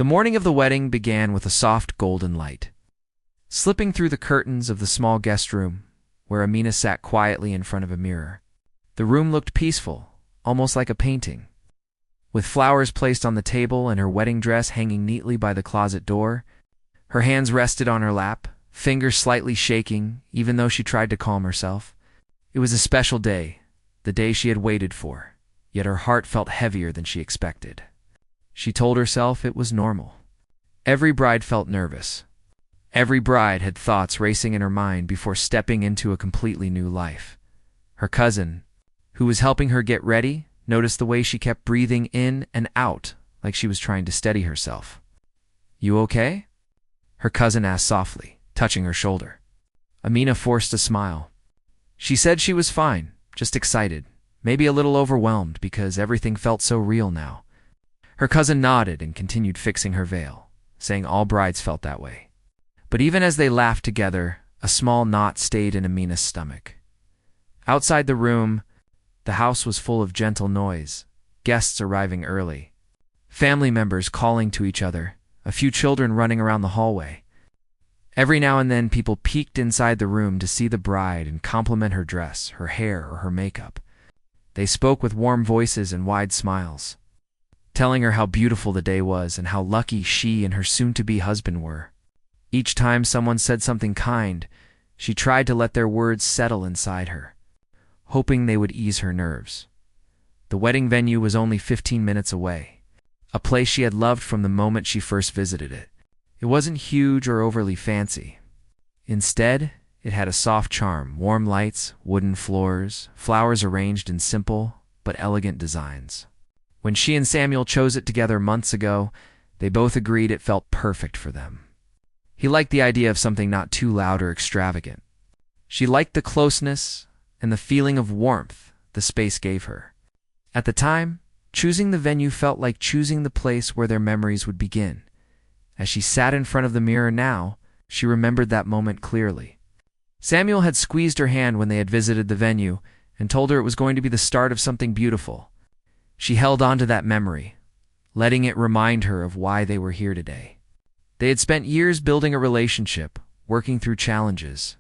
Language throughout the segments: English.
The morning of the wedding began with a soft golden light. Slipping through the curtains of the small guest room, where Amina sat quietly in front of a mirror. The room looked peaceful, almost like a painting. With flowers placed on the table and her wedding dress hanging neatly by the closet door, her hands rested on her lap, fingers slightly shaking, even though she tried to calm herself. It was a special day, the day she had waited for, yet her heart felt heavier than she expected. She told herself it was normal. Every bride felt nervous. Every bride had thoughts racing in her mind before stepping into a completely new life. Her cousin, who was helping her get ready, noticed the way she kept breathing in and out like she was trying to steady herself. "You okay?" her cousin asked softly, touching her shoulder. Amina forced a smile. She said she was fine, just excited, maybe a little overwhelmed because everything felt so real now. Her cousin nodded and continued fixing her veil, saying all brides felt that way. But even as they laughed together, a small knot stayed in Amina's stomach. Outside the room, the house was full of gentle noise, guests arriving early, family members calling to each other, a few children running around the hallway. Every now and then people peeked inside the room to see the bride and compliment her dress, her hair, or her makeup. They spoke with warm voices and wide smiles, telling her how beautiful the day was and how lucky she and her soon-to-be husband were. Each time someone said something kind, she tried to let their words settle inside her, hoping they would ease her nerves. The wedding venue was only 15 minutes away, a place she had loved from the moment she first visited it. It wasn't huge or overly fancy. Instead, it had a soft charm, warm lights, wooden floors, flowers arranged in simple but elegant designs. When she and Samuel chose it together months ago, they both agreed it felt perfect for them. He liked the idea of something not too loud or extravagant. She liked the closeness and the feeling of warmth the space gave her. At the time, choosing the venue felt like choosing the place where their memories would begin. As she sat in front of the mirror now, she remembered that moment clearly. Samuel had squeezed her hand when they had visited the venue and told her it was going to be the start of something beautiful. She held on to that memory, letting it remind her of why they were here today. They had spent years building a relationship, working through challenges,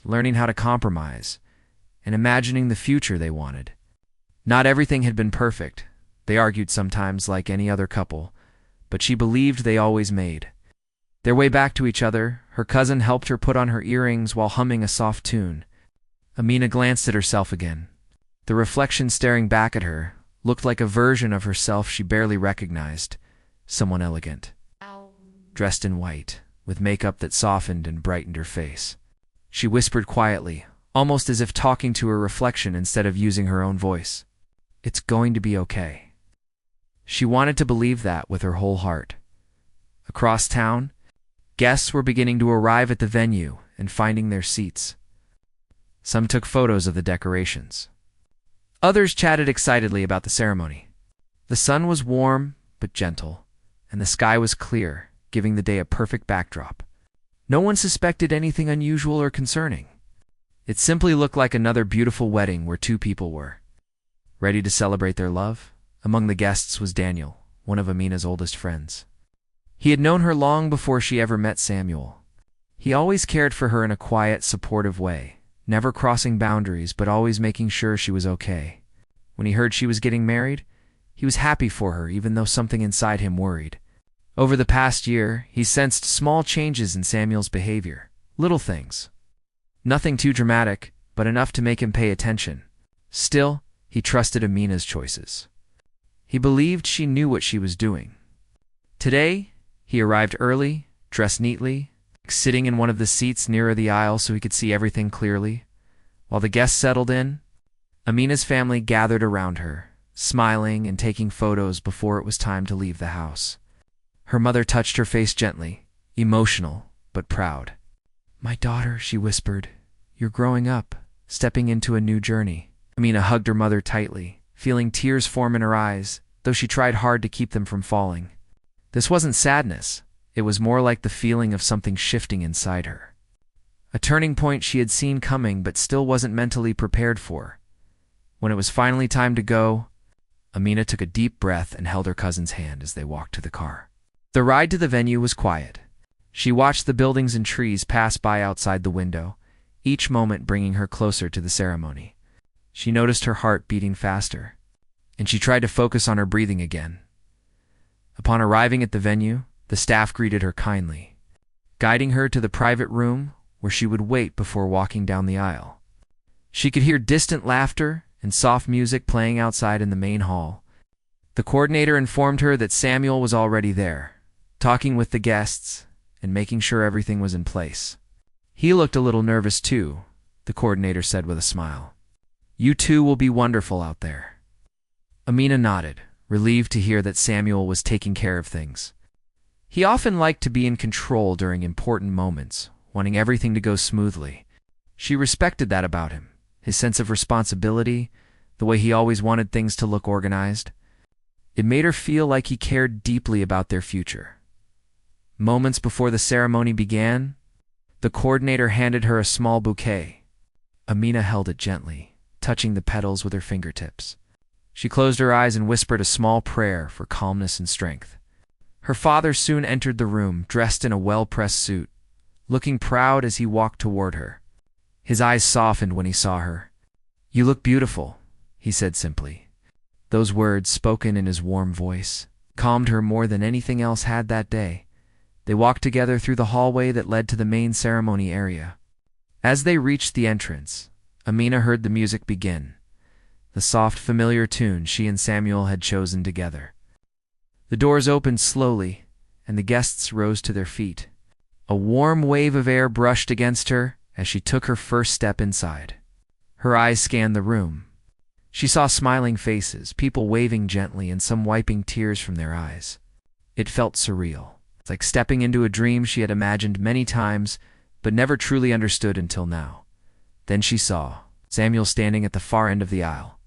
learning how to compromise, and imagining the future they wanted. Not everything had been perfect. They argued sometimes like any other couple, but she believed they always made their way back to each other. Her cousin helped her put on her earrings while humming a soft tune. Amina glanced at herself again. The reflection staring back at her looked like a version of herself she barely recognized, someone elegant, dressed in white, with makeup that softened and brightened her face. She whispered quietly, almost as if talking to her reflection instead of using her own voice. "It's going to be okay." She wanted to believe that with her whole heart. Across town, guests were beginning to arrive at the venue and finding their seats. Some took photos of the decorations. Others chatted excitedly about the ceremony. The sun was warm but gentle, and the sky was clear, giving the day a perfect backdrop. No one suspected anything unusual or concerning. It simply looked like another beautiful wedding where two people were ready to celebrate their love. Among the guests was Daniel, one of Amina's oldest friends. He had known her long before she ever met Samuel. He always cared for her in a quiet, supportive way, never crossing boundaries but always making sure she was okay. When he heard she was getting married, he was happy for her even though something inside him worried. Over the past year, he sensed small changes in Samuel's behavior, little things. Nothing too dramatic, but enough to make him pay attention. Still, he trusted Amina's choices. He believed she knew what she was doing. Today, he arrived early, dressed neatly, sitting in one of the seats nearer the aisle so he could see everything clearly. While the guests settled in, Amina's family gathered around her, smiling and taking photos before it was time to leave the house. Her mother touched her face gently, emotional but proud. "My daughter," she whispered, "you're growing up, stepping into a new journey." Amina hugged her mother tightly, feeling tears form in her eyes, though she tried hard to keep them from falling. This wasn't sadness. It was more like the feeling of something shifting inside her. A turning point she had seen coming but still wasn't mentally prepared for. When it was finally time to go, Amina took a deep breath and held her cousin's hand as they walked to the car. The ride to the venue was quiet. She watched the buildings and trees pass by outside the window, each moment bringing her closer to the ceremony. She noticed her heart beating faster, and she tried to focus on her breathing again. Upon arriving at the venue, the staff greeted her kindly, guiding her to the private room where she would wait before walking down the aisle. She could hear distant laughter and soft music playing outside in the main hall. The coordinator informed her that Samuel was already there, talking with the guests and making sure everything was in place. He looked a little nervous too, the coordinator said with a smile. "You two will be wonderful out there." Amina nodded, relieved to hear that Samuel was taking care of things. He often liked to be in control during important moments, wanting everything to go smoothly. She respected that about him, his sense of responsibility, the way he always wanted things to look organized. It made her feel like he cared deeply about their future. Moments before the ceremony began, the coordinator handed her a small bouquet. Amina held it gently, touching the petals with her fingertips. She closed her eyes and whispered a small prayer for calmness and strength. Her father soon entered the room, dressed in a well-pressed suit, looking proud as he walked toward her. His eyes softened when he saw her. "You look beautiful," he said simply. Those words, spoken in his warm voice, calmed her more than anything else had that day. They walked together through the hallway that led to the main ceremony area. As they reached the entrance, Amina heard the music begin, the soft, familiar tune she and Samuel had chosen together. The doors opened slowly, and the guests rose to their feet. A warm wave of air brushed against her as she took her first step inside. Her eyes scanned the room. She saw smiling faces, people waving gently, and some wiping tears from their eyes. It felt surreal. It's like stepping into a dream she had imagined many times, but never truly understood until now. Then she saw Samuel standing at the far end of the aisle.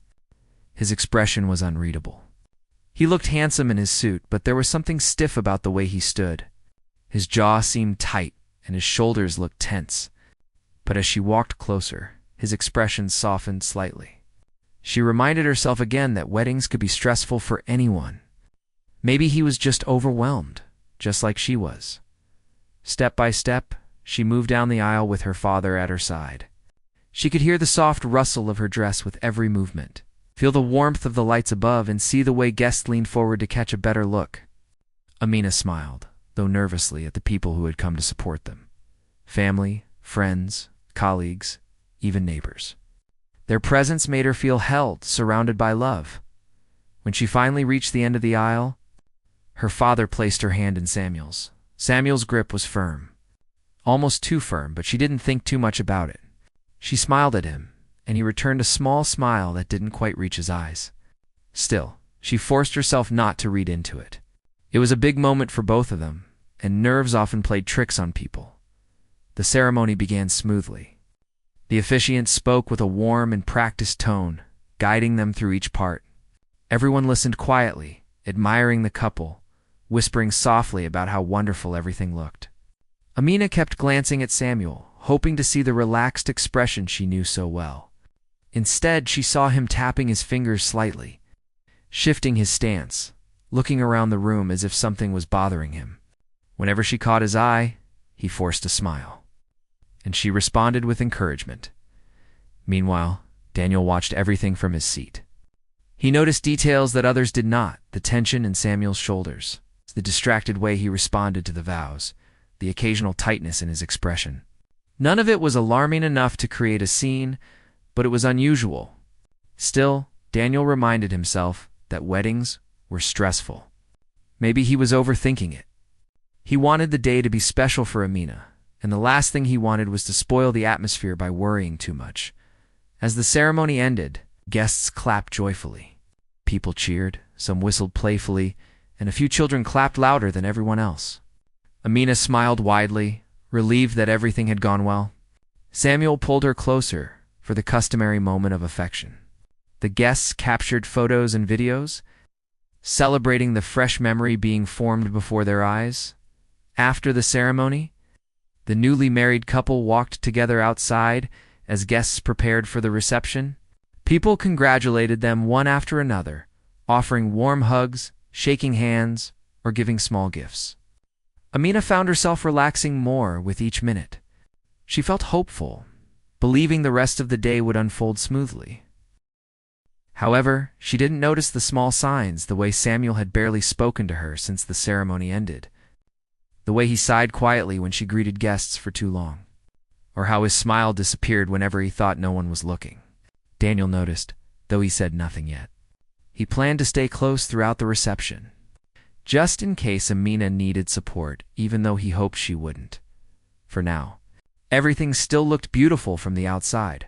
His expression was unreadable. He looked handsome in his suit, but there was something stiff about the way he stood. His jaw seemed tight, and his shoulders looked tense. But as she walked closer, his expression softened slightly. She reminded herself again that weddings could be stressful for anyone. Maybe he was just overwhelmed, just like she was. Step by step, she moved down the aisle with her father at her side. She could hear the soft rustle of her dress with every movement, feel the warmth of the lights above, and see the way guests leaned forward to catch a better look. Amina smiled, though nervously, at the people who had come to support them. Family, friends, colleagues, even neighbors. Their presence made her feel held, surrounded by love. When she finally reached the end of the aisle, her father placed her hand in Samuel's. Samuel's grip was firm. Almost too firm, but she didn't think too much about it. She smiled at him, and he returned a small smile that didn't quite reach his eyes. Still, she forced herself not to read into it. It was a big moment for both of them, and nerves often played tricks on people. The ceremony began smoothly. The officiant spoke with a warm and practiced tone, guiding them through each part. Everyone listened quietly, admiring the couple, whispering softly about how wonderful everything looked. Amina kept glancing at Samuel, hoping to see the relaxed expression she knew so well. Instead, she saw him tapping his fingers slightly, shifting his stance, looking around the room as if something was bothering him. Whenever she caught his eye, he forced a smile, and she responded with encouragement. Meanwhile, Daniel watched everything from his seat. He noticed details that others did not: the tension in Samuel's shoulders, the distracted way he responded to the vows, the occasional tightness in his expression. None of it was alarming enough to create a scene, but it was unusual. Still, Daniel reminded himself that weddings were stressful. Maybe he was overthinking it. He wanted the day to be special for Amina, and the last thing he wanted was to spoil the atmosphere by worrying too much. As the ceremony ended, guests clapped joyfully. People cheered, some whistled playfully, and a few children clapped louder than everyone else. Amina smiled widely, relieved that everything had gone well. Samuel pulled her closer for the customary moment of affection. The guests captured photos and videos, celebrating the fresh memory being formed before their eyes. After the ceremony, the newly married couple walked together outside as guests prepared for the reception. People congratulated them one after another, offering warm hugs, shaking hands, or giving small gifts. Amina found herself relaxing more with each minute. She felt hopeful, believing the rest of the day would unfold smoothly. However, she didn't notice the small signs, the way Samuel had barely spoken to her since the ceremony ended, the way he sighed quietly when she greeted guests for too long, or how his smile disappeared whenever he thought no one was looking. Daniel noticed, though he said nothing yet. He planned to stay close throughout the reception, just in case Amina needed support, even though he hoped she wouldn't. For now, everything still looked beautiful from the outside.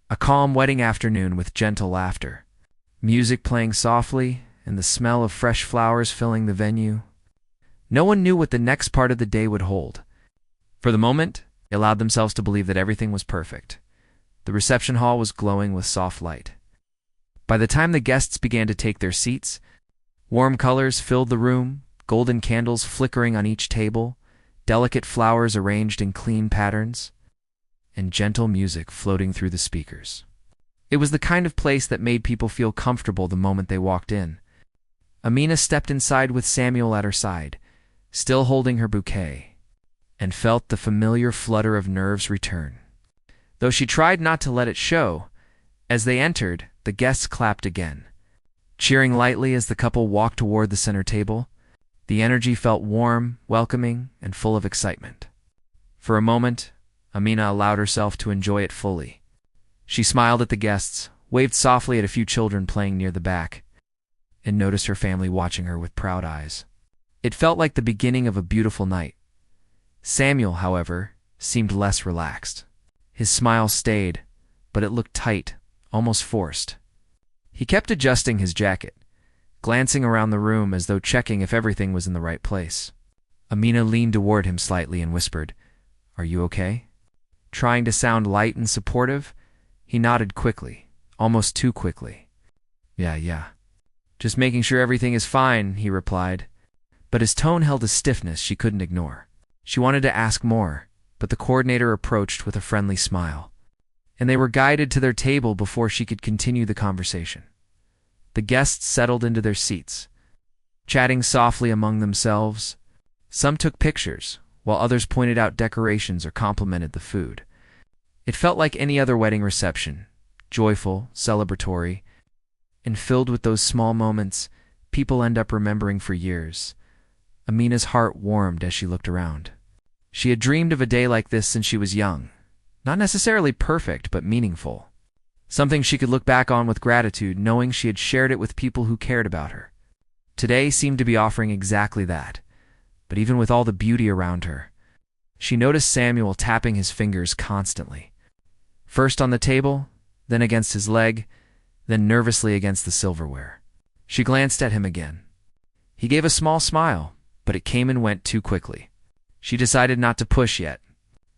A calm wedding afternoon with gentle laughter, music playing softly, and the smell of fresh flowers filling the venue. No one knew what the next part of the day would hold. For the moment, they allowed themselves to believe that everything was perfect. The reception hall was glowing with soft light. By the time the guests began to take their seats, warm colors filled the room, golden candles flickering on each table, delicate flowers arranged in clean patterns, and gentle music floating through the speakers. It was the kind of place that made people feel comfortable the moment they walked in. Amina stepped inside with Samuel at her side, still holding her bouquet, and felt the familiar flutter of nerves return. Though she tried not to let it show, as they entered, the guests clapped again, cheering lightly as the couple walked toward the center table. The energy felt warm, welcoming, and full of excitement. For a moment, Amina allowed herself to enjoy it fully. She smiled at the guests, waved softly at a few children playing near the back, and noticed her family watching her with proud eyes. It felt like the beginning of a beautiful night. Samuel, however, seemed less relaxed. His smile stayed, but it looked tight, almost forced. He kept adjusting his jacket, glancing around the room as though checking if everything was in the right place. Amina leaned toward him slightly and whispered, "Are you okay?" Trying to sound light and supportive, he nodded quickly, almost too quickly. Yeah. Just making sure everything is fine," he replied. But his tone held a stiffness she couldn't ignore. She wanted to ask more, but the coordinator approached with a friendly smile, and they were guided to their table before she could continue the conversation. The guests settled into their seats, chatting softly among themselves. Some took pictures, while others pointed out decorations or complimented the food. It felt like any other wedding reception, joyful, celebratory, and filled with those small moments people end up remembering for years. Amina's heart warmed as she looked around. She had dreamed of a day like this since she was young. Not necessarily perfect, but meaningful. Something she could look back on with gratitude, knowing she had shared it with people who cared about her. Today seemed to be offering exactly that. But even with all the beauty around her, she noticed Samuel tapping his fingers constantly. First on the table, then against his leg, then nervously against the silverware. She glanced at him again. He gave a small smile, but it came and went too quickly. She decided not to push yet.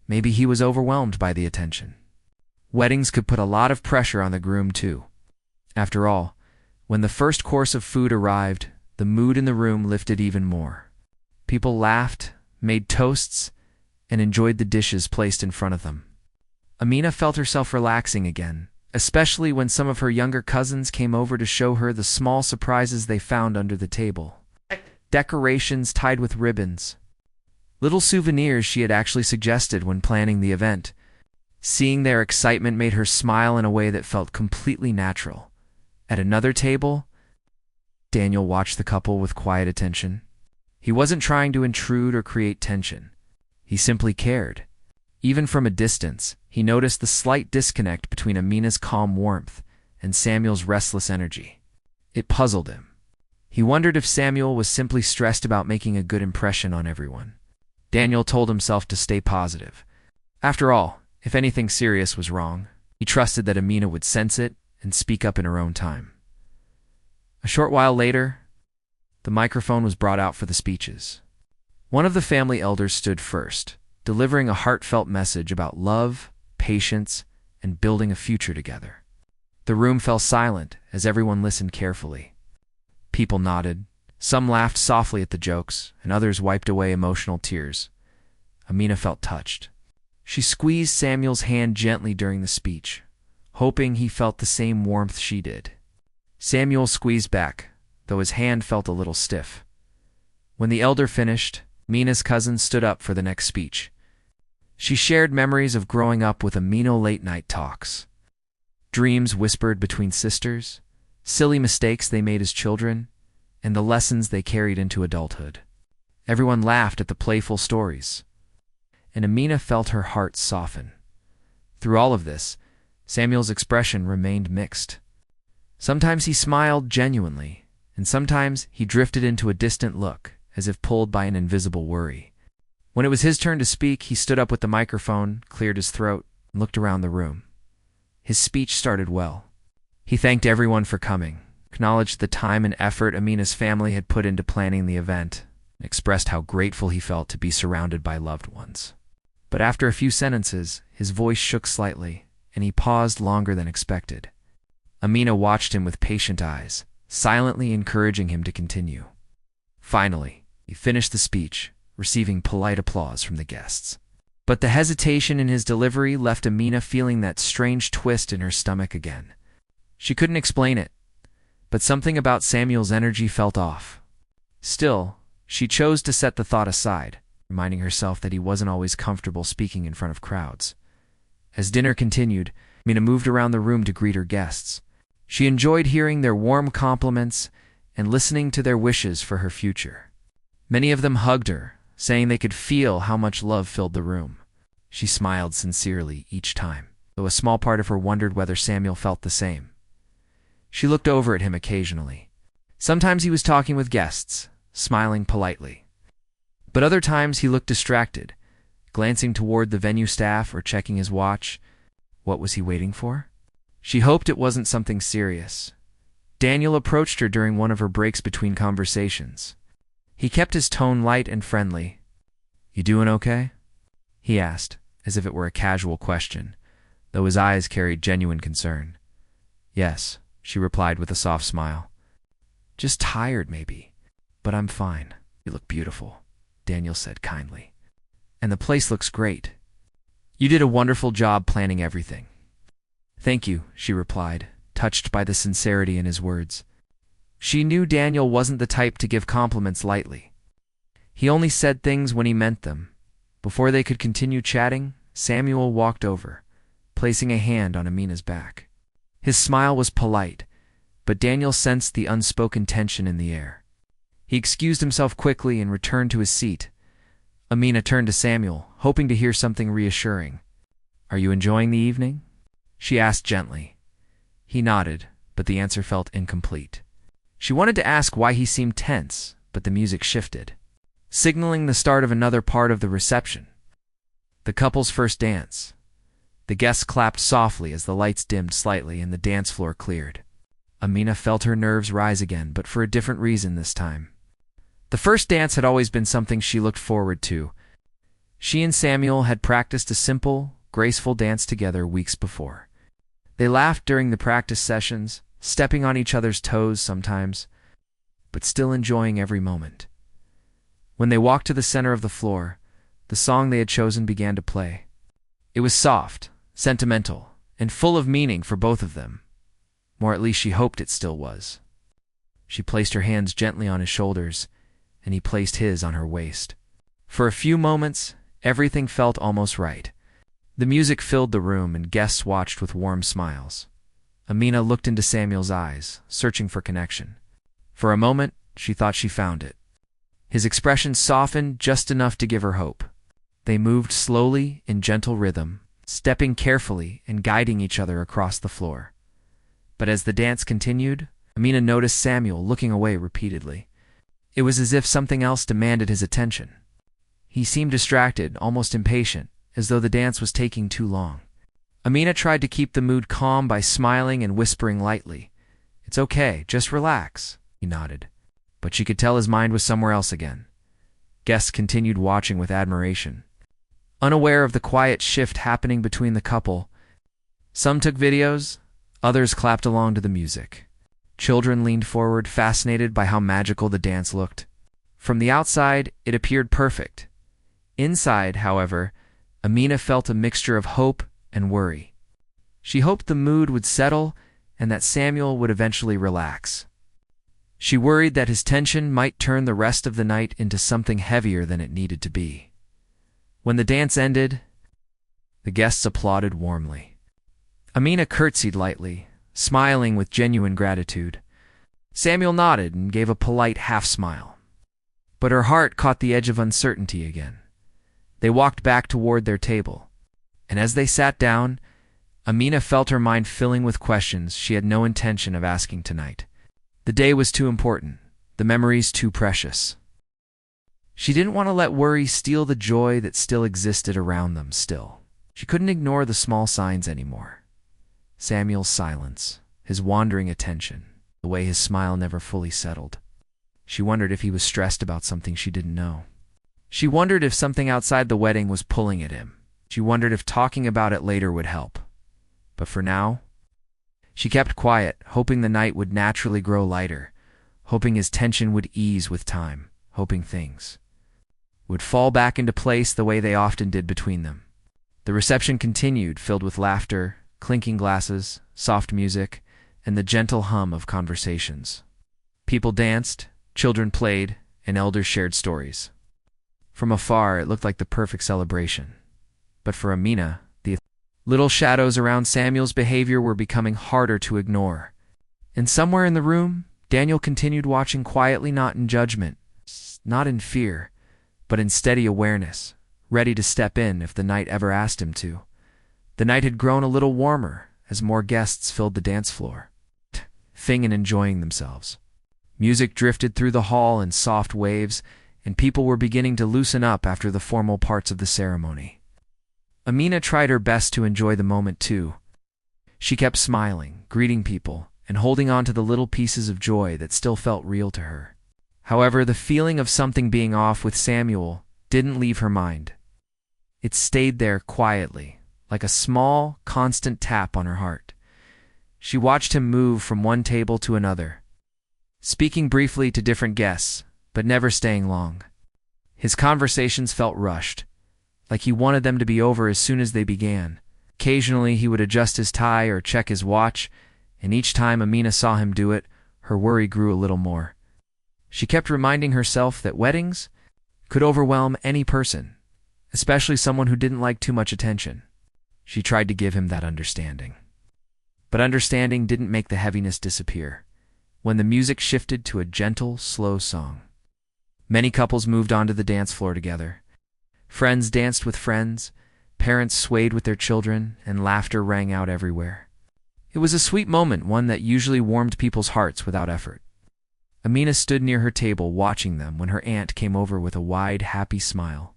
Maybe he was overwhelmed by the attention. Weddings could put a lot of pressure on the groom too. After all, when the first course of food arrived, the mood in the room lifted even more. People laughed, made toasts, and enjoyed the dishes placed in front of them. Amina felt herself relaxing again, especially when some of her younger cousins came over to show her the small surprises they found under the table. Decorations tied with ribbons. Little souvenirs she had actually suggested when planning the event. Seeing their excitement made her smile in a way that felt completely natural. At another table, Daniel watched the couple with quiet attention. He wasn't trying to intrude or create tension. He simply cared. Even from a distance, he noticed the slight disconnect between Amina's calm warmth and Samuel's restless energy. It puzzled him. He wondered if Samuel was simply stressed about making a good impression on everyone. Daniel told himself to stay positive. After all, if anything serious was wrong, he trusted that Amina would sense it and speak up in her own time. A short while later, the microphone was brought out for the speeches. One of the family elders stood first, delivering a heartfelt message about love, patience, and building a future together. The room fell silent as everyone listened carefully. People nodded. Some laughed softly at the jokes, and others wiped away emotional tears. Amina felt touched. She squeezed Samuel's hand gently during the speech, hoping he felt the same warmth she did. Samuel squeezed back, though his hand felt a little stiff. When the elder finished, Mina's cousin stood up for the next speech. She shared memories of growing up with Amina late-night talks. Dreams whispered between sisters, silly mistakes they made as children, and the lessons they carried into adulthood. Everyone laughed at the playful stories, and Amina felt her heart soften. Through all of this, Samuel's expression remained mixed. Sometimes he smiled genuinely, and sometimes he drifted into a distant look, as if pulled by an invisible worry. When it was his turn to speak, he stood up with the microphone, cleared his throat, and looked around the room. His speech started well. He thanked everyone for coming, acknowledged the time and effort Amina's family had put into planning the event, and expressed how grateful he felt to be surrounded by loved ones. But after a few sentences, his voice shook slightly, and he paused longer than expected. Amina watched him with patient eyes, silently encouraging him to continue. Finally, he finished the speech, receiving polite applause from the guests. But the hesitation in his delivery left Amina feeling that strange twist in her stomach again. She couldn't explain it, but something about Samuel's energy felt off. Still, she chose to set the thought aside, reminding herself that he wasn't always comfortable speaking in front of crowds. As dinner continued, Amina moved around the room to greet her guests. She enjoyed hearing their warm compliments and listening to their wishes for her future. Many of them hugged her, saying they could feel how much love filled the room. She smiled sincerely each time, though a small part of her wondered whether Samuel felt the same. She looked over at him occasionally. Sometimes he was talking with guests, smiling politely. But other times he looked distracted, glancing toward the venue staff or checking his watch. What was he waiting for? She hoped it wasn't something serious. Daniel approached her during one of her breaks between conversations. He kept his tone light and friendly. "You doing okay?" he asked, as if it were a casual question, though his eyes carried genuine concern. "Yes," she replied with a soft smile. "Just tired, maybe, but I'm fine." "You look beautiful," Daniel said kindly. "And the place looks great. You did a wonderful job planning everything." "Thank you," she replied, touched by the sincerity in his words. She knew Daniel wasn't the type to give compliments lightly. He only said things when he meant them. Before they could continue chatting, Samuel walked over, placing a hand on Amina's back. His smile was polite, but Daniel sensed the unspoken tension in the air. He excused himself quickly and returned to his seat. Amina turned to Samuel, hoping to hear something reassuring. "Are you enjoying the evening?" she asked gently. He nodded, but the answer felt incomplete. She wanted to ask why he seemed tense, but the music shifted, signaling the start of another part of the reception. The couple's first dance. The guests clapped softly as the lights dimmed slightly and the dance floor cleared. Amina felt her nerves rise again, but for a different reason this time. The first dance had always been something she looked forward to. She and Samuel had practiced a simple, graceful dance together weeks before. They laughed during the practice sessions, stepping on each other's toes sometimes, but still enjoying every moment. When they walked to the center of the floor, the song they had chosen began to play. It was soft, sentimental, and full of meaning for both of them. Or at least she hoped it still was. She placed her hands gently on his shoulders, and he placed his on her waist. For a few moments, everything felt almost right. The music filled the room, and guests watched with warm smiles. Amina looked into Samuel's eyes, searching for connection. For a moment, she thought she found it. His expression softened just enough to give her hope. They moved slowly in gentle rhythm, stepping carefully and guiding each other across the floor. But as the dance continued, Amina noticed Samuel looking away repeatedly. It was as if something else demanded his attention. He seemed distracted, almost impatient, as though the dance was taking too long. Amina tried to keep the mood calm by smiling and whispering lightly. "It's okay, just relax," he nodded. But she could tell his mind was somewhere else again. Guests continued watching with admiration, unaware of the quiet shift happening between the couple. Some took videos, others clapped along to the music. Children leaned forward, fascinated by how magical the dance looked. From the outside, it appeared perfect. Inside, however, Amina felt a mixture of hope and worry. She hoped the mood would settle and that Samuel would eventually relax. She worried that his tension might turn the rest of the night into something heavier than it needed to be. When the dance ended, the guests applauded warmly. Amina curtsied lightly, smiling with genuine gratitude. Samuel nodded and gave a polite half-smile. But her heart caught the edge of uncertainty again. They walked back toward their table, and as they sat down, Amina felt her mind filling with questions she had no intention of asking tonight. The day was too important, the memories too precious. She didn't want to let worry steal the joy that still existed around them still. She couldn't ignore the small signs anymore. Samuel's silence, his wandering attention, the way his smile never fully settled. She wondered if he was stressed about something she didn't know. She wondered if something outside the wedding was pulling at him. She wondered if talking about it later would help. But for now, she kept quiet, hoping the night would naturally grow lighter, hoping his tension would ease with time, hoping things would fall back into place the way they often did between them. The reception continued, filled with laughter, clinking glasses, soft music, and the gentle hum of conversations. People danced, children played, and elders shared stories. From afar, it looked like the perfect celebration. But for Amina, the little shadows around Samuel's behavior were becoming harder to ignore. And somewhere in the room, Daniel continued watching quietly, not in judgment, not in fear, but in steady awareness, ready to step in if the night ever asked him to. The night had grown a little warmer as more guests filled the dance floor, laughing and enjoying themselves. Music drifted through the hall in soft waves, and people were beginning to loosen up after the formal parts of the ceremony. Amina tried her best to enjoy the moment too. She kept smiling, greeting people, and holding on to the little pieces of joy that still felt real to her. However, the feeling of something being off with Samuel didn't leave her mind. It stayed there quietly, like a small, constant tap on her heart. She watched him move from one table to another, speaking briefly to different guests, but never staying long. His conversations felt rushed, like he wanted them to be over as soon as they began. Occasionally he would adjust his tie or check his watch, and each time Amina saw him do it, her worry grew a little more. She kept reminding herself that weddings could overwhelm any person, especially someone who didn't like too much attention. She tried to give him that understanding. But understanding didn't make the heaviness disappear. When the music shifted to a gentle, slow song, many couples moved onto the dance floor together. Friends danced with friends, parents swayed with their children, and laughter rang out everywhere. It was a sweet moment, one that usually warmed people's hearts without effort. Amina stood near her table watching them when her aunt came over with a wide, happy smile.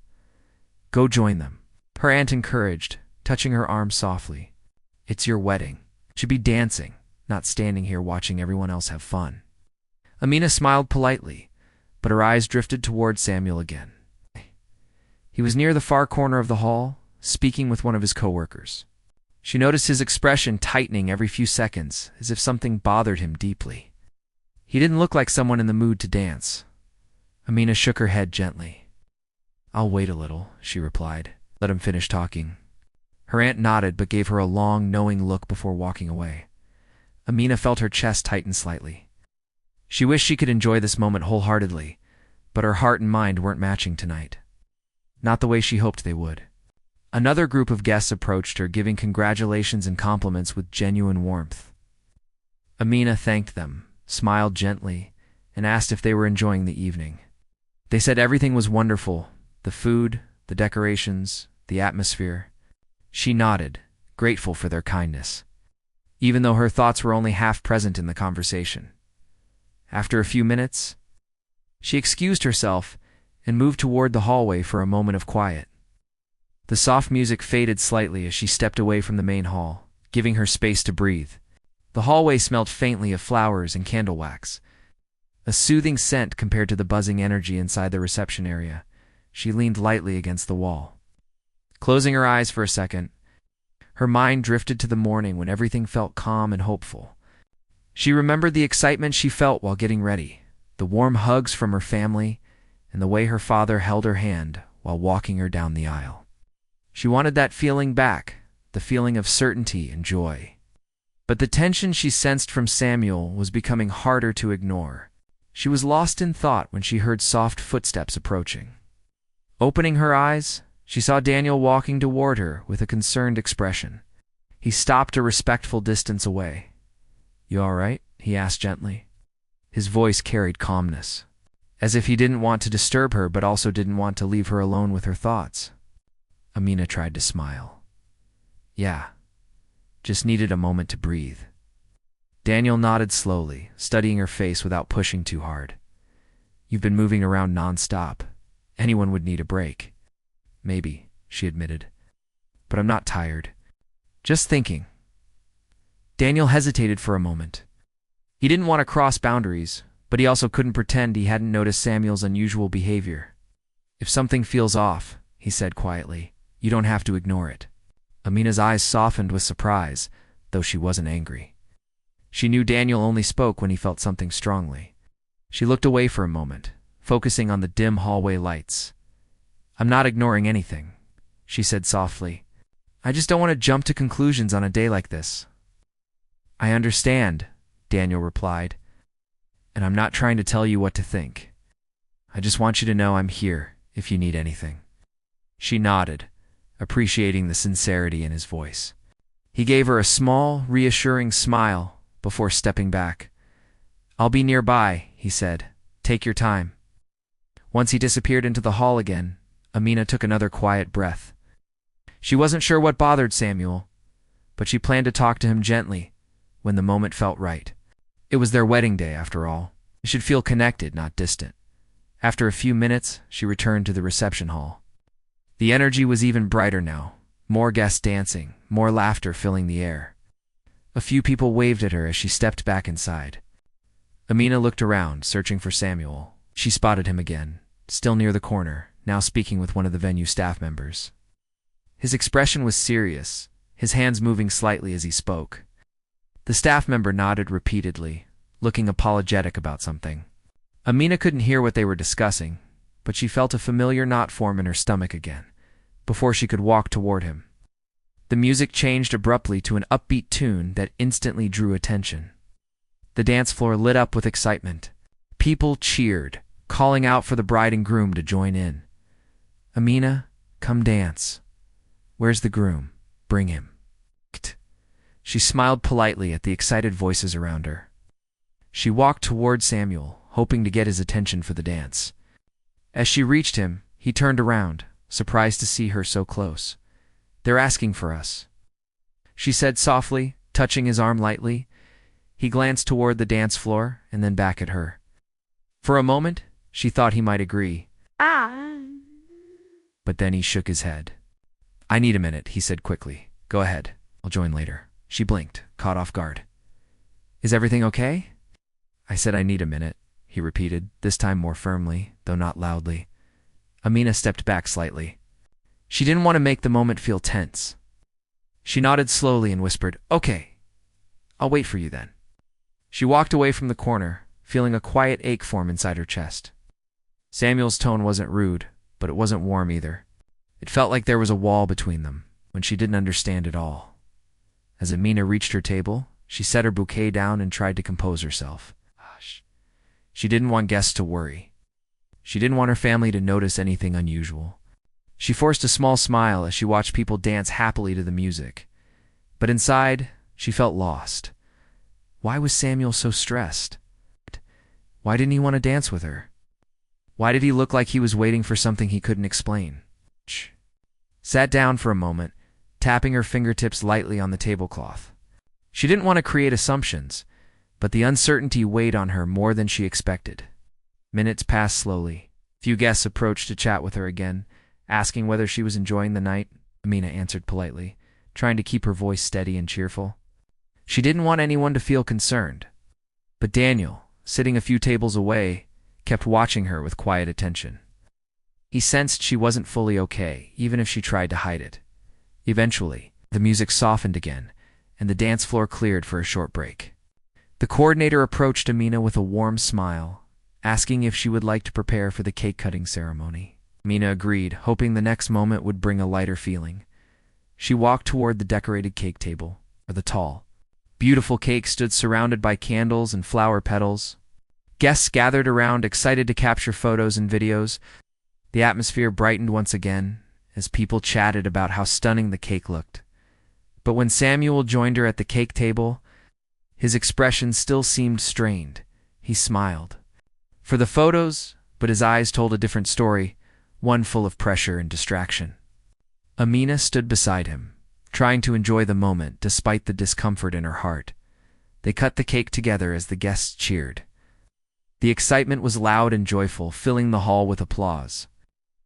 "Go join them," her aunt encouraged, touching her arm softly. "It's your wedding. You should be dancing, not standing here watching everyone else have fun." Amina smiled politely, but her eyes drifted toward Samuel again. He was near the far corner of the hall, speaking with one of his coworkers. She noticed his expression tightening every few seconds, as if something bothered him deeply. He didn't look like someone in the mood to dance. Amina shook her head gently. "I'll wait a little," she replied. "Let him finish talking." Her aunt nodded but gave her a long, knowing look before walking away. Amina felt her chest tighten slightly. She wished she could enjoy this moment wholeheartedly, but her heart and mind weren't matching tonight. Not the way she hoped they would. Another group of guests approached her, giving congratulations and compliments with genuine warmth. Amina thanked them, smiled gently, and asked if they were enjoying the evening. They said everything was wonderful, the food, the decorations, the atmosphere. She nodded, grateful for their kindness, even though her thoughts were only half present in the conversation. After a few minutes, she excused herself and moved toward the hallway for a moment of quiet. The soft music faded slightly as she stepped away from the main hall, giving her space to breathe. The hallway smelled faintly of flowers and candle wax, a soothing scent compared to the buzzing energy inside the reception area. She leaned lightly against the wall. Closing her eyes for a second, her mind drifted to the morning when everything felt calm and hopeful. She remembered the excitement she felt while getting ready, the warm hugs from her family, and the way her father held her hand while walking her down the aisle. She wanted that feeling back, the feeling of certainty and joy. But the tension she sensed from Samuel was becoming harder to ignore. She was lost in thought when she heard soft footsteps approaching. Opening her eyes, she saw Daniel walking toward her with a concerned expression. He stopped a respectful distance away. "You all right?" he asked gently. His voice carried calmness, as if he didn't want to disturb her but also didn't want to leave her alone with her thoughts. Amina tried to smile. "Yeah, just needed a moment to breathe." Daniel nodded slowly, studying her face without pushing too hard. "You've been moving around non-stop. Anyone would need a break." "Maybe," she admitted. "But I'm not tired. Just thinking." Daniel hesitated for a moment. He didn't want to cross boundaries, but he also couldn't pretend he hadn't noticed Samuel's unusual behavior. "If something feels off," he said quietly, "you don't have to ignore it." Amina's eyes softened with surprise, though she wasn't angry. She knew Daniel only spoke when he felt something strongly. She looked away for a moment, focusing on the dim hallway lights. "I'm not ignoring anything," she said softly. "I just don't want to jump to conclusions on a day like this." "I understand," Daniel replied, "and I'm not trying to tell you what to think. I just want you to know I'm here if you need anything." She nodded, appreciating the sincerity in his voice. He gave her a small, reassuring smile before stepping back. "I'll be nearby," he said. "Take your time." Once he disappeared into the hall again, Amina took another quiet breath. She wasn't sure what bothered Samuel, but she planned to talk to him gently when the moment felt right. It was their wedding day, after all. They should feel connected, not distant. After a few minutes, she returned to the reception hall. The energy was even brighter now, more guests dancing, more laughter filling the air. A few people waved at her as she stepped back inside. Amina looked around, searching for Samuel. She spotted him again, still near the corner, now speaking with one of the venue staff members. His expression was serious, his hands moving slightly as he spoke. The staff member nodded repeatedly, looking apologetic about something. Amina couldn't hear what they were discussing, but she felt a familiar knot form in her stomach again, before she could walk toward him. The music changed abruptly to an upbeat tune that instantly drew attention. The dance floor lit up with excitement. People cheered, calling out for the bride and groom to join in. "Amina, come dance. Where's the groom? Bring him." She smiled politely at the excited voices around her. She walked toward Samuel, hoping to get his attention for the dance. As she reached him, he turned around, surprised to see her so close. "They're asking for us," she said softly, touching his arm lightly. He glanced toward the dance floor and then back at her. For a moment, she thought he might agree. But then he shook his head. "I need a minute," he said quickly. "Go ahead. I'll join later." She blinked, caught off guard. "Is everything okay?" "I said I need a minute," he repeated, this time more firmly, though not loudly. Amina stepped back slightly. She didn't want to make the moment feel tense. She nodded slowly and whispered, "Okay, I'll wait for you then." She walked away from the corner, feeling a quiet ache form inside her chest. Samuel's tone wasn't rude, but it wasn't warm either. It felt like there was a wall between them, when she didn't understand it all. As Amina reached her table, she set her bouquet down and tried to compose herself. Hush. She didn't want guests to worry. She didn't want her family to notice anything unusual. She forced a small smile as she watched people dance happily to the music. But inside, she felt lost. Why was Samuel so stressed? Why didn't he want to dance with her? Why did he look like he was waiting for something he couldn't explain? She sat down for a moment, tapping her fingertips lightly on the tablecloth. She didn't want to create assumptions, but the uncertainty weighed on her more than she expected. Minutes passed slowly. Few guests approached to chat with her again, asking whether she was enjoying the night. Amina answered politely, trying to keep her voice steady and cheerful. She didn't want anyone to feel concerned. But Daniel, sitting a few tables away, kept watching her with quiet attention. He sensed she wasn't fully okay, even if she tried to hide it. Eventually, the music softened again, and the dance floor cleared for a short break. The coordinator approached Amina with a warm smile, asking if she would like to prepare for the cake-cutting ceremony. Amina agreed, hoping the next moment would bring a lighter feeling. She walked toward the decorated cake table, or the tall, beautiful cake stood surrounded by candles and flower petals. Guests gathered around, excited to capture photos and videos. The atmosphere brightened once again as people chatted about how stunning the cake looked. But when Samuel joined her at the cake table, his expression still seemed strained. He smiled for the photos, but his eyes told a different story, one full of pressure and distraction. Amina stood beside him, trying to enjoy the moment despite the discomfort in her heart. They cut the cake together as the guests cheered. The excitement was loud and joyful, filling the hall with applause.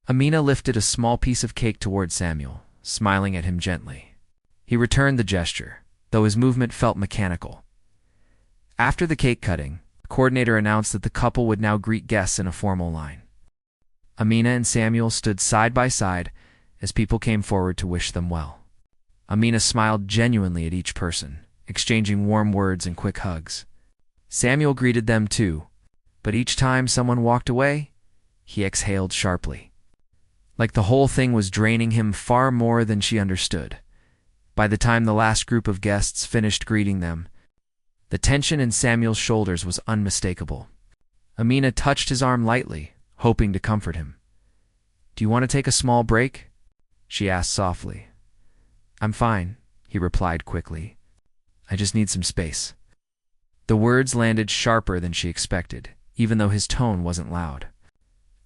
Amina lifted a small piece of cake toward Samuel, smiling at him gently. He returned the gesture, though his movement felt mechanical. After the cake cutting, the coordinator announced that the couple would now greet guests in a formal line. Amina and Samuel stood side by side as people came forward to wish them well. Amina smiled genuinely at each person, exchanging warm words and quick hugs. Samuel greeted them too, but each time someone walked away, he exhaled sharply. Like the whole thing was draining him far more than she understood. By the time the last group of guests finished greeting them, the tension in Samuel's shoulders was unmistakable. Amina touched his arm lightly, hoping to comfort him. "Do you want to take a small break?" she asked softly. "I'm fine," he replied quickly. "I just need some space." The words landed sharper than she expected, even though his tone wasn't loud.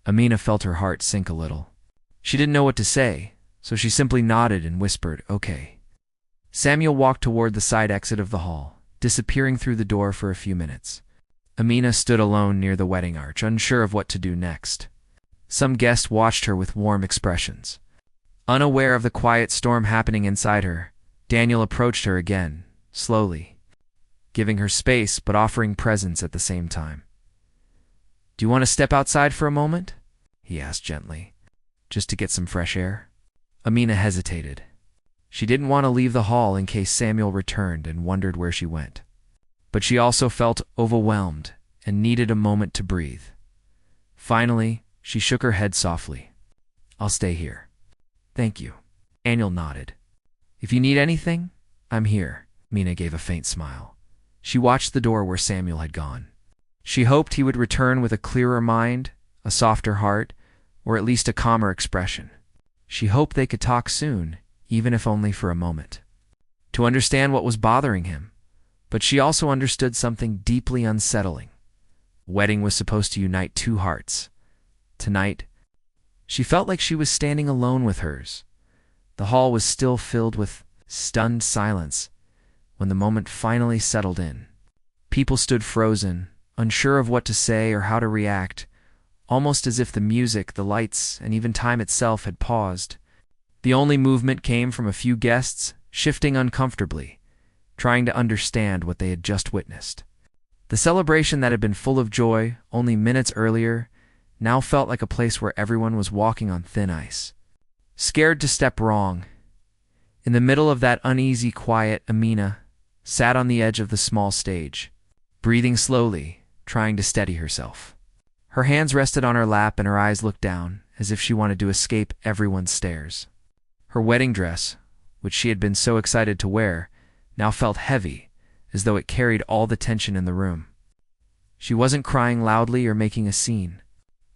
Amina felt her heart sink a little. She didn't know what to say, so she simply nodded and whispered, "Okay." Samuel walked toward the side exit of the hall, disappearing through the door for a few minutes. Amina stood alone near the wedding arch, unsure of what to do next. Some guests watched her with warm expressions. Unaware of the quiet storm happening inside her, Daniel approached her again, slowly, giving her space but offering presence at the same time. "Do you want to step outside for a moment?" he asked gently. "Just to get some fresh air?" Amina hesitated. She didn't want to leave the hall in case Samuel returned and wondered where she went. But she also felt overwhelmed and needed a moment to breathe. Finally, she shook her head softly. "I'll stay here." "Thank you." Daniel nodded. "If you need anything, I'm here." Amina gave a faint smile. She watched the door where Samuel had gone. She hoped he would return with a clearer mind, a softer heart, or at least a calmer expression. She hoped they could talk soon, even if only for a moment, to understand what was bothering him. But she also understood something deeply unsettling. The wedding was supposed to unite two hearts. Tonight, she felt like she was standing alone with hers. The hall was still filled with stunned silence when the moment finally settled in. People stood frozen, unsure of what to say or how to react, almost as if the music, the lights, and even time itself had paused. The only movement came from a few guests, shifting uncomfortably, trying to understand what they had just witnessed. The celebration that had been full of joy only minutes earlier now felt like a place where everyone was walking on thin ice, scared to step wrong. In the middle of that uneasy quiet, Amina sat on the edge of the small stage, breathing slowly, trying to steady herself. Her hands rested on her lap and her eyes looked down, as if she wanted to escape everyone's stares. Her wedding dress, which she had been so excited to wear, now felt heavy, as though it carried all the tension in the room. She wasn't crying loudly or making a scene.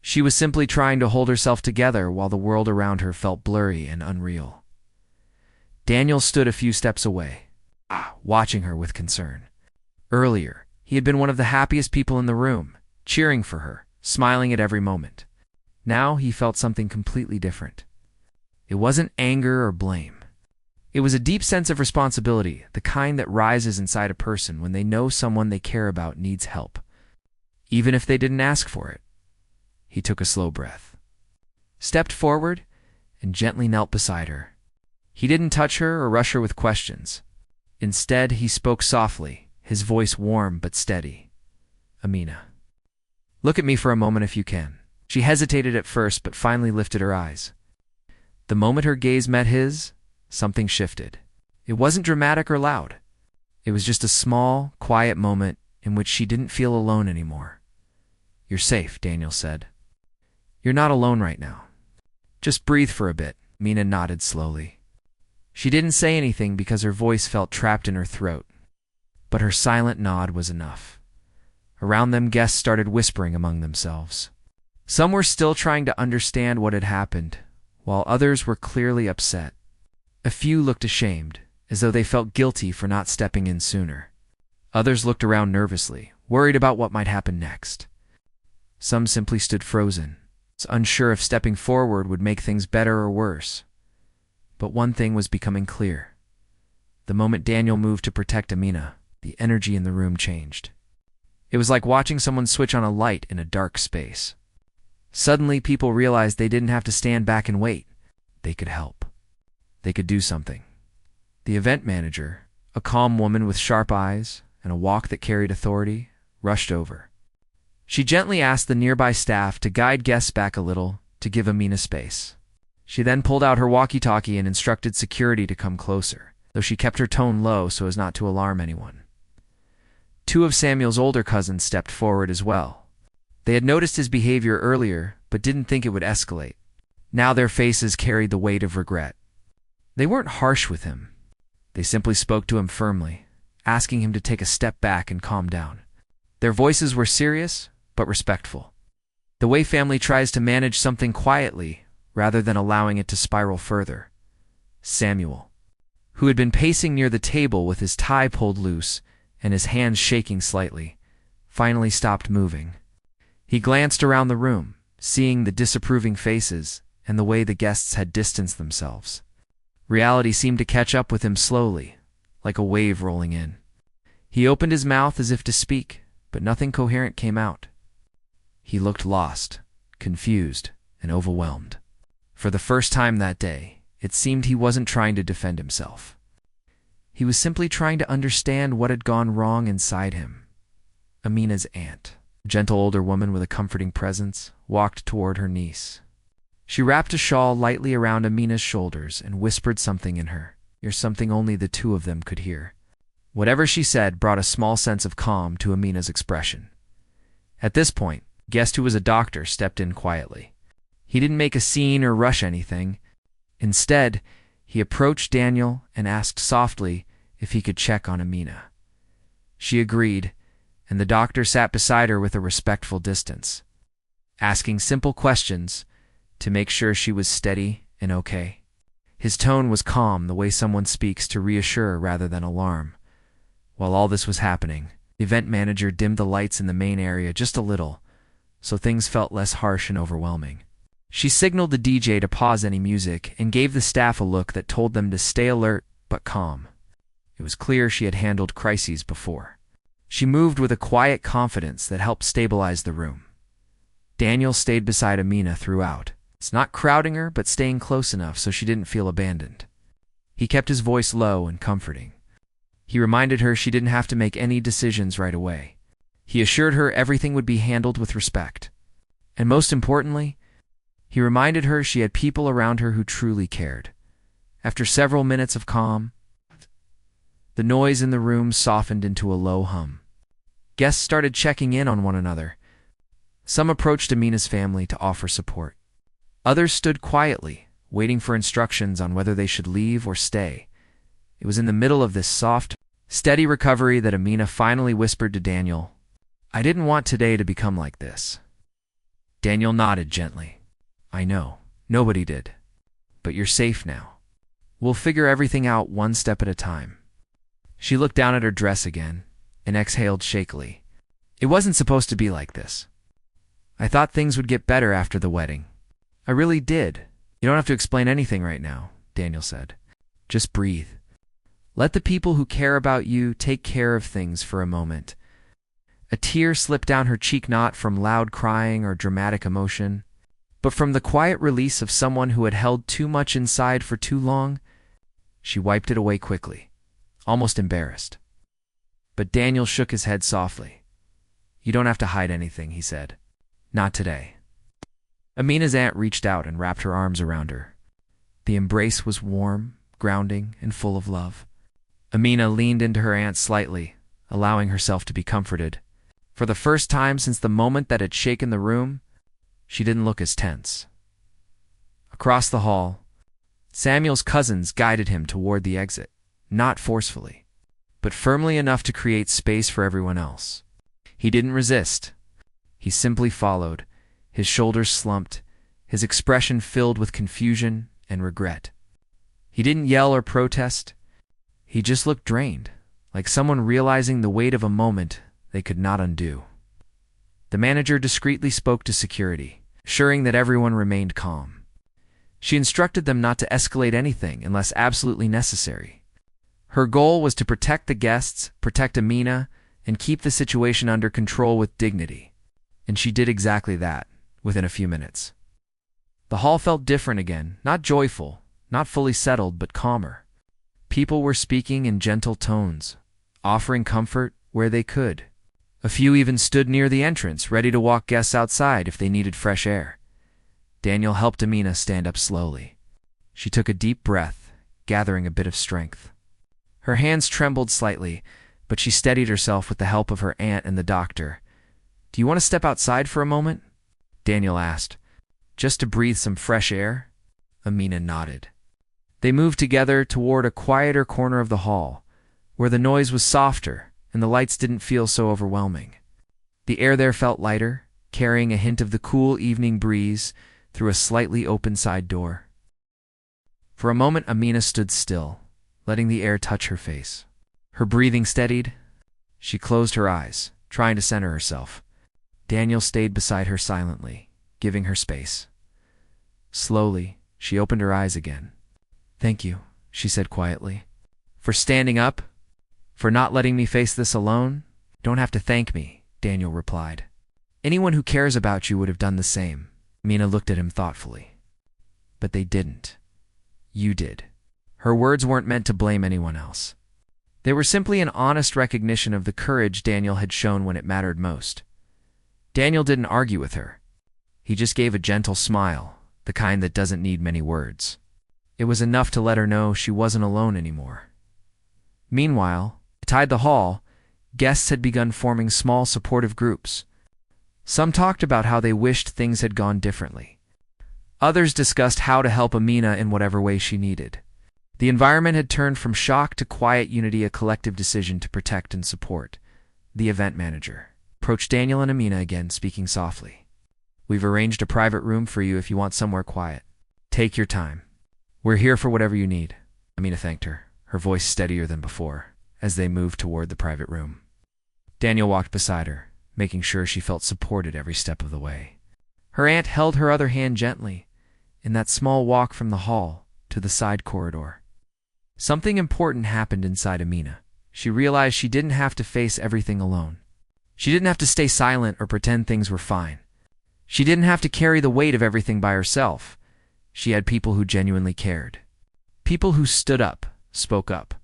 She was simply trying to hold herself together while the world around her felt blurry and unreal. Daniel stood a few steps away, watching her with concern. Earlier, he had been one of the happiest people in the room, cheering for her, smiling at every moment. Now he felt something completely different. It wasn't anger or blame. It was a deep sense of responsibility, the kind that rises inside a person when they know someone they care about needs help, even if they didn't ask for it. He took a slow breath, stepped forward, and gently knelt beside her. He didn't touch her or rush her with questions. Instead, he spoke softly, his voice warm but steady. "Amina, look at me for a moment if you can." She hesitated at first, but finally lifted her eyes. The moment her gaze met his, something shifted. It wasn't dramatic or loud. It was just a small, quiet moment in which she didn't feel alone anymore. "You're safe," Daniel said. "You're not alone right now. Just breathe for a bit." Amina nodded slowly. She didn't say anything because her voice felt trapped in her throat, but her silent nod was enough. Around them, guests started whispering among themselves. Some were still trying to understand what had happened, while others were clearly upset. A few looked ashamed, as though they felt guilty for not stepping in sooner. Others looked around nervously, worried about what might happen next. Some simply stood frozen, unsure if stepping forward would make things better or worse. But one thing was becoming clear. The moment Daniel moved to protect Amina, the energy in the room changed. It was like watching someone switch on a light in a dark space. Suddenly, people realized they didn't have to stand back and wait. They could help. They could do something. The event manager, a calm woman with sharp eyes and a walk that carried authority, rushed over. She gently asked the nearby staff to guide guests back a little to give Amina space. She then pulled out her walkie-talkie and instructed security to come closer, though she kept her tone low so as not to alarm anyone. Two of Samuel's older cousins stepped forward as well. They had noticed his behavior earlier, but didn't think it would escalate. Now their faces carried the weight of regret. They weren't harsh with him. They simply spoke to him firmly, asking him to take a step back and calm down. Their voices were serious, but respectful. The way family tries to manage something quietly, rather than allowing it to spiral further. Samuel, who had been pacing near the table with his tie pulled loose and his hands shaking slightly, finally stopped moving. He glanced around the room, seeing the disapproving faces and the way the guests had distanced themselves. Reality seemed to catch up with him slowly, like a wave rolling in. He opened his mouth as if to speak, but nothing coherent came out. He looked lost, confused, and overwhelmed. For the first time that day, it seemed he wasn't trying to defend himself. He was simply trying to understand what had gone wrong inside him. Amina's aunt, a gentle older woman with a comforting presence, walked toward her niece. She wrapped a shawl lightly around Amina's shoulders and whispered something in her ear, something only the two of them could hear. Whatever she said brought a small sense of calm to Amina's expression. At this point, guest who was a doctor stepped in quietly. He didn't make a scene or rush anything. Instead, he approached Daniel and asked softly if he could check on Amina. She agreed, and the doctor sat beside her with a respectful distance, asking simple questions to make sure she was steady and okay. His tone was calm, the way someone speaks to reassure rather than alarm. While all this was happening, the event manager dimmed the lights in the main area just a little, so things felt less harsh and overwhelming. She signaled the DJ to pause any music and gave the staff a look that told them to stay alert but calm. It was clear she had handled crises before. She moved with a quiet confidence that helped stabilize the room. Daniel stayed beside Amina throughout. It's not crowding her, but staying close enough so she didn't feel abandoned. He kept his voice low and comforting. He reminded her she didn't have to make any decisions right away. He assured her everything would be handled with respect. And most importantly, he reminded her she had people around her who truly cared. After several minutes of calm, the noise in the room softened into a low hum. Guests started checking in on one another. Some approached Amina's family to offer support. Others stood quietly, waiting for instructions on whether they should leave or stay. It was in the middle of this soft, steady recovery that Amina finally whispered to Daniel, "I didn't want today to become like this." Daniel nodded gently. "I know, nobody did. But you're safe now. We'll figure everything out one step at a time." She looked down at her dress again and exhaled shakily. "It wasn't supposed to be like this. I thought things would get better after the wedding. I really did. You don't have to explain anything right now," Daniel said. "Just breathe. Let the people who care about you take care of things for a moment." A tear slipped down her cheek, not from loud crying or dramatic emotion, but from the quiet release of someone who had held too much inside for too long. She wiped it away quickly, almost embarrassed. But Daniel shook his head softly. "You don't have to hide anything," he said. "Not today." Amina's aunt reached out and wrapped her arms around her. The embrace was warm, grounding, and full of love. Amina leaned into her aunt slightly, allowing herself to be comforted. For the first time since the moment that had shaken the room, she didn't look as tense. Across the hall, Samuel's cousins guided him toward the exit, not forcefully, but firmly enough to create space for everyone else. He didn't resist. He simply followed, his shoulders slumped, his expression filled with confusion and regret. He didn't yell or protest. He just looked drained, like someone realizing the weight of a moment they could not undo. The manager discreetly spoke to security, assuring that everyone remained calm. She instructed them not to escalate anything unless absolutely necessary. Her goal was to protect the guests, protect Amina, and keep the situation under control with dignity. And she did exactly that, within a few minutes. The hall felt different again, not joyful, not fully settled, but calmer. People were speaking in gentle tones, offering comfort where they could. A few even stood near the entrance, ready to walk guests outside if they needed fresh air. Daniel helped Amina stand up slowly. She took a deep breath, gathering a bit of strength. Her hands trembled slightly, but she steadied herself with the help of her aunt and the doctor. "Do you want to step outside for a moment?" Daniel asked. "Just to breathe some fresh air?" Amina nodded. They moved together toward a quieter corner of the hall, where the noise was softer and the lights didn't feel so overwhelming. The air there felt lighter, carrying a hint of the cool evening breeze through a slightly open side door. For a moment, Amina stood still, letting the air touch her face. Her breathing steadied. She closed her eyes, trying to center herself. Daniel stayed beside her silently, giving her space. Slowly, she opened her eyes again. "Thank you," she said quietly. "For standing up? For not letting me face this alone?" "Don't have to thank me," Daniel replied. "Anyone who cares about you would have done the same." Amina looked at him thoughtfully. "But they didn't. You did." Her words weren't meant to blame anyone else. They were simply an honest recognition of the courage Daniel had shown when it mattered most. Daniel didn't argue with her. He just gave a gentle smile, the kind that doesn't need many words. It was enough to let her know she wasn't alone anymore. Meanwhile, inside the hall, guests had begun forming small supportive groups. Some talked about how they wished things had gone differently. Others discussed how to help Amina in whatever way she needed. The environment had turned from shock to quiet unity, a collective decision to protect and support. The event manager approached Daniel and Amina again, speaking softly. "We've arranged a private room for you if you want somewhere quiet. Take your time. We're here for whatever you need." Amina thanked her, her voice steadier than before, as they moved toward the private room. Daniel walked beside her, making sure she felt supported every step of the way. Her aunt held her other hand gently, in that small walk from the hall to the side corridor. Something important happened inside Amina. She realized she didn't have to face everything alone. She didn't have to stay silent or pretend things were fine. She didn't have to carry the weight of everything by herself. She had people who genuinely cared. People who stood up, spoke up,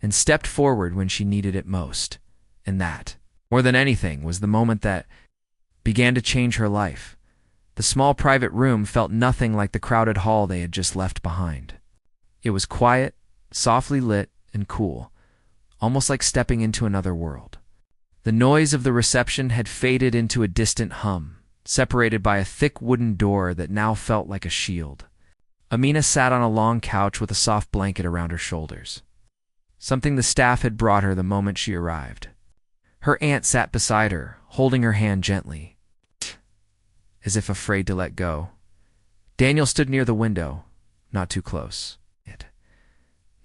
and stepped forward when she needed it most. And that, more than anything, was the moment that began to change her life. The small private room felt nothing like the crowded hall they had just left behind. It was quiet, softly lit, and cool, almost like stepping into another world. The noise of the reception had faded into a distant hum, separated by a thick wooden door that now felt like a shield. Amina sat on a long couch with a soft blanket around her shoulders, something the staff had brought her the moment she arrived. Her aunt sat beside her, holding her hand gently, as if afraid to let go. Daniel stood near the window, not too close.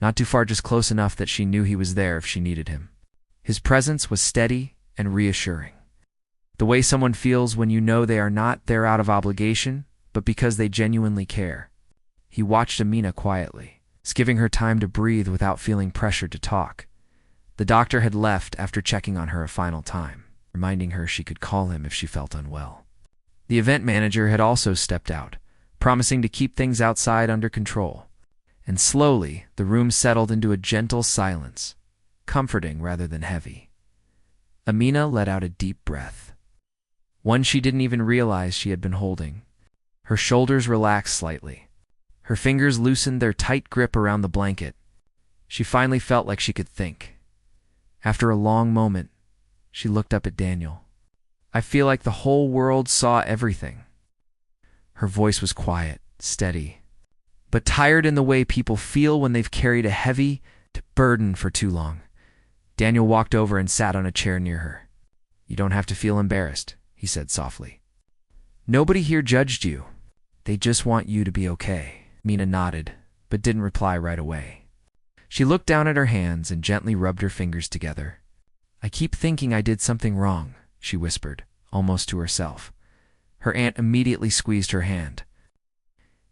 Not too far, just close enough that she knew he was there if she needed him. His presence was steady and reassuring. The way someone feels when you know they are not there out of obligation, but because they genuinely care. He watched Amina quietly, giving her time to breathe without feeling pressured to talk. The doctor had left after checking on her a final time, reminding her she could call him if she felt unwell. The event manager had also stepped out, promising to keep things outside under control. And slowly, the room settled into a gentle silence, comforting rather than heavy. Amina let out a deep breath, one she didn't even realize she had been holding. Her shoulders relaxed slightly. Her fingers loosened their tight grip around the blanket. She finally felt like she could think. After a long moment, she looked up at Daniel. "I feel like the whole world saw everything." Her voice was quiet, steady, but tired in the way people feel when they've carried a heavy burden for too long. Daniel walked over and sat on a chair near her. You don't have to feel embarrassed, he said softly. Nobody here judged you. They just want you to be okay. Amina nodded, but didn't reply right away. She looked down at her hands and gently rubbed her fingers together. I keep thinking I did something wrong, she whispered, almost to herself. Her aunt immediately squeezed her hand.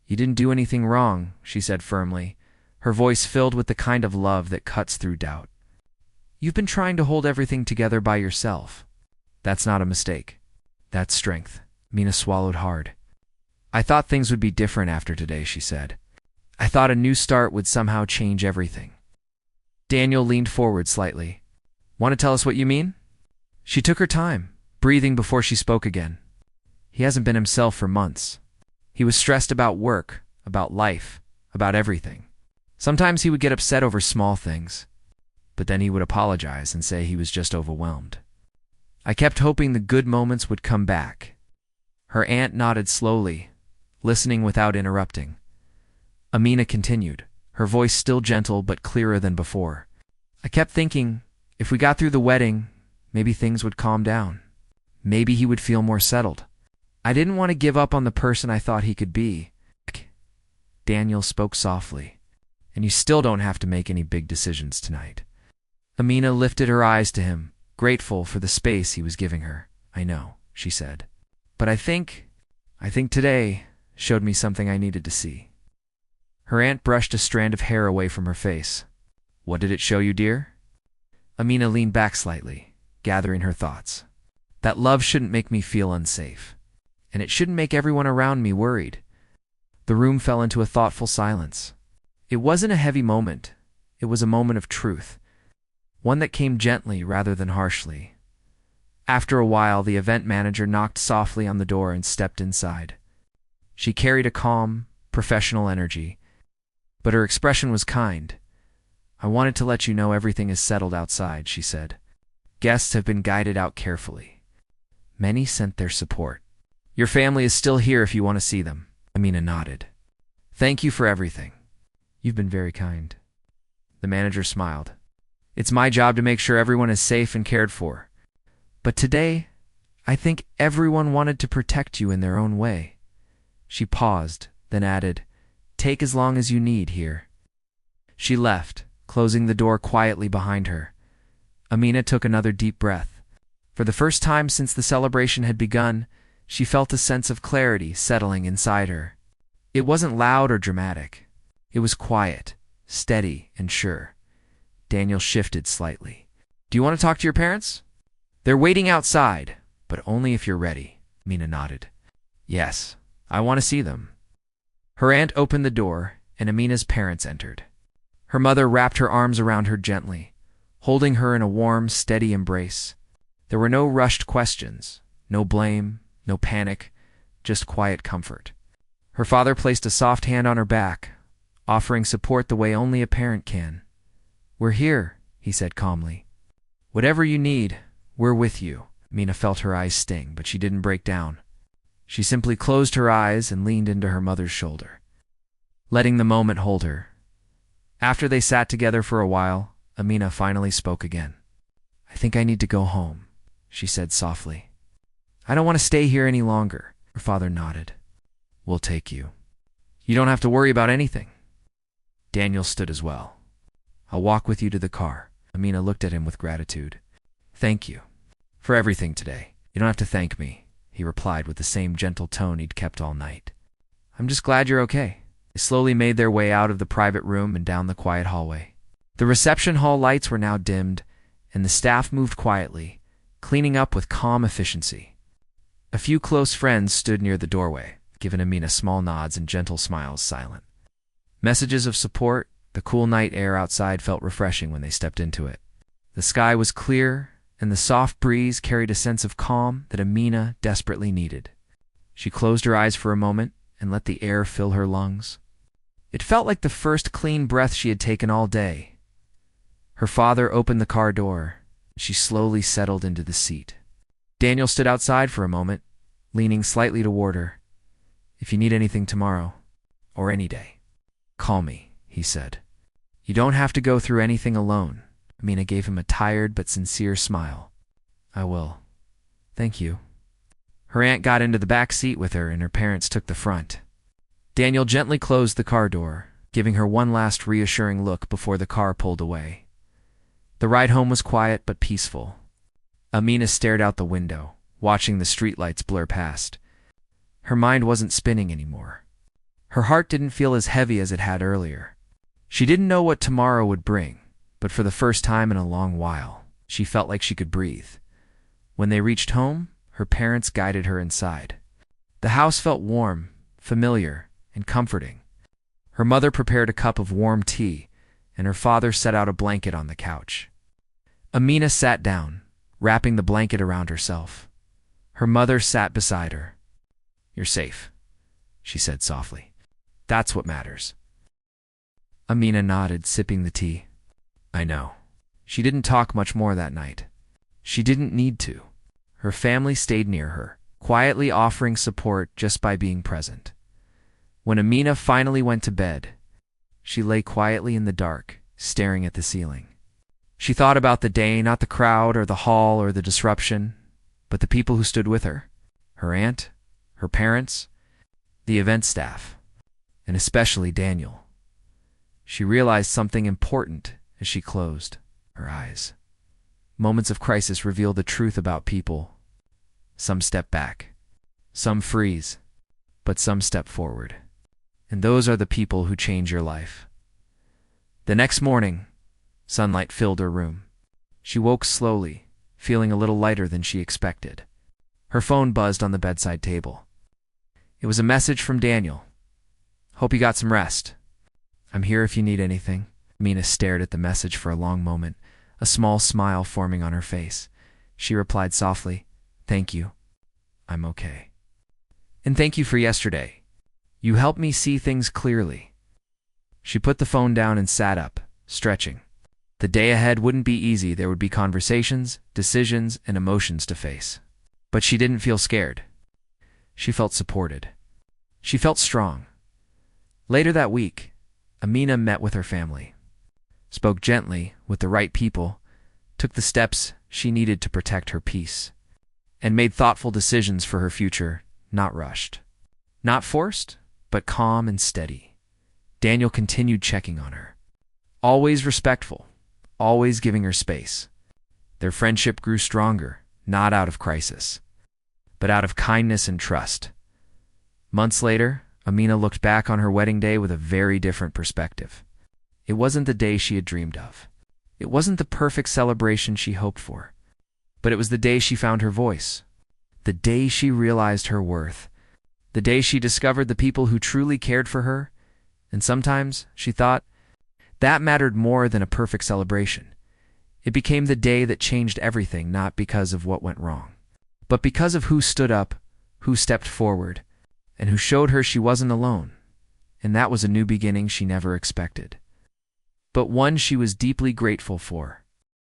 You didn't do anything wrong, she said firmly, her voice filled with the kind of love that cuts through doubt. You've been trying to hold everything together by yourself. That's not a mistake. That's strength. Mina swallowed hard. I thought things would be different after today, she said. I thought a new start would somehow change everything. Daniel leaned forward slightly. Want to tell us what you mean? She took her time, breathing before she spoke again. He hasn't been himself for months. He was stressed about work, about life, about everything. Sometimes he would get upset over small things, but then he would apologize and say he was just overwhelmed. I kept hoping the good moments would come back. Her aunt nodded slowly, listening without interrupting. Amina continued, her voice still gentle but clearer than before. I kept thinking, if we got through the wedding, maybe things would calm down. Maybe he would feel more settled. I didn't want to give up on the person I thought he could be. Daniel spoke softly. And you still don't have to make any big decisions tonight. Amina lifted her eyes to him, grateful for the space he was giving her. I know, she said. But I think today showed me something I needed to see. Her aunt brushed a strand of hair away from her face. What did it show you, dear? Amina leaned back slightly, gathering her thoughts. That love shouldn't make me feel unsafe. And it shouldn't make everyone around me worried. The room fell into a thoughtful silence. It wasn't a heavy moment. It was a moment of truth. One that came gently rather than harshly. After a while, the event manager knocked softly on the door and stepped inside. She carried a calm, professional energy, but her expression was kind. I wanted to let you know everything is settled outside, she said. Guests have been guided out carefully. Many sent their support. Your family is still here if you want to see them. Amina nodded. Thank you for everything. You've been very kind. The manager smiled. It's my job to make sure everyone is safe and cared for. But today, I think everyone wanted to protect you in their own way. She paused, then added, Take as long as you need here. She left, closing the door quietly behind her. Amina took another deep breath. For the first time since the celebration had begun, she felt a sense of clarity settling inside her. It wasn't loud or dramatic. It was quiet, steady, and sure. Daniel shifted slightly. Do you want to talk to your parents? They're waiting outside, but only if you're ready, Mina nodded. Yes, I want to see them. Her aunt opened the door, and Amina's parents entered. Her mother wrapped her arms around her gently, holding her in a warm, steady embrace. There were no rushed questions, no blame, no panic, just quiet comfort. Her father placed a soft hand on her back, offering support the way only a parent can. We're here, he said calmly. Whatever you need, we're with you. Mina felt her eyes sting, but she didn't break down. She simply closed her eyes and leaned into her mother's shoulder, letting the moment hold her. After they sat together for a while, Amina finally spoke again. I think I need to go home, she said softly. I don't want to stay here any longer. Her father nodded. We'll take you. You don't have to worry about anything. Daniel stood as well. I'll walk with you to the car. Amina looked at him with gratitude. Thank you for everything today. You don't have to thank me, he replied with the same gentle tone he'd kept all night. I'm just glad you're okay. They slowly made their way out of the private room and down the quiet hallway. The reception hall lights were now dimmed, and the staff moved quietly, cleaning up with calm efficiency. A few close friends stood near the doorway, giving Amina small nods and gentle smiles silent. Messages of support, the cool night air outside felt refreshing when they stepped into it. The sky was clear, and the soft breeze carried a sense of calm that Amina desperately needed. She closed her eyes for a moment and let the air fill her lungs. It felt like the first clean breath she had taken all day. Her father opened the car door. She slowly settled into the seat. Daniel stood outside for a moment, leaning slightly toward her. If you need anything tomorrow, or any day, call me, he said. You don't have to go through anything alone. Amina gave him a tired but sincere smile. I will. Thank you. Her aunt got into the back seat with her and her parents took the front. Daniel gently closed the car door, giving her one last reassuring look before the car pulled away. The ride home was quiet but peaceful. Amina stared out the window, watching the streetlights blur past. Her mind wasn't spinning anymore. Her heart didn't feel as heavy as it had earlier. She didn't know what tomorrow would bring, but for the first time in a long while, she felt like she could breathe. When they reached home, her parents guided her inside. The house felt warm, familiar, and comforting. Her mother prepared a cup of warm tea, and her father set out a blanket on the couch. Amina sat down, wrapping the blanket around herself. Her mother sat beside her. "You're safe," she said softly. "That's what matters." Amina nodded, sipping the tea. "I know." She didn't talk much more that night. She didn't need to. Her family stayed near her, quietly offering support just by being present. When Amina finally went to bed, she lay quietly in the dark, staring at the ceiling. She thought about the day, not the crowd or the hall or the disruption, but the people who stood with her. Her aunt, her parents, the event staff, and especially Daniel. She realized something important as she closed her eyes. Moments of crisis reveal the truth about people. Some step back, some freeze, but some step forward. And those are the people who change your life. The next morning, sunlight filled her room. She woke slowly, feeling a little lighter than she expected. Her phone buzzed on the bedside table. It was a message from Daniel. "Hope you got some rest. I'm here if you need anything." Amina stared at the message for a long moment, a small smile forming on her face. She replied softly, "Thank you. I'm okay. And thank you for yesterday. You helped me see things clearly." She put the phone down and sat up, stretching. The day ahead wouldn't be easy. There would be conversations, decisions, and emotions to face. But she didn't feel scared. She felt supported. She felt strong. Later that week, Amina met with her family, spoke gently with the right people, took the steps she needed to protect her peace, and made thoughtful decisions for her future, not rushed. Not forced, but calm and steady. Daniel continued checking on her. Always respectful, always giving her space. Their friendship grew stronger, not out of crisis, but out of kindness and trust. Months later, Amina looked back on her wedding day with a very different perspective. It wasn't the day she had dreamed of. It wasn't the perfect celebration she hoped for. But it was the day she found her voice. The day she realized her worth. The day she discovered the people who truly cared for her. And sometimes, she thought, that mattered more than a perfect celebration. It became the day that changed everything, not because of what went wrong, but because of who stood up, who stepped forward, and who showed her she wasn't alone. And that was a new beginning she never expected, but one she was deeply grateful for.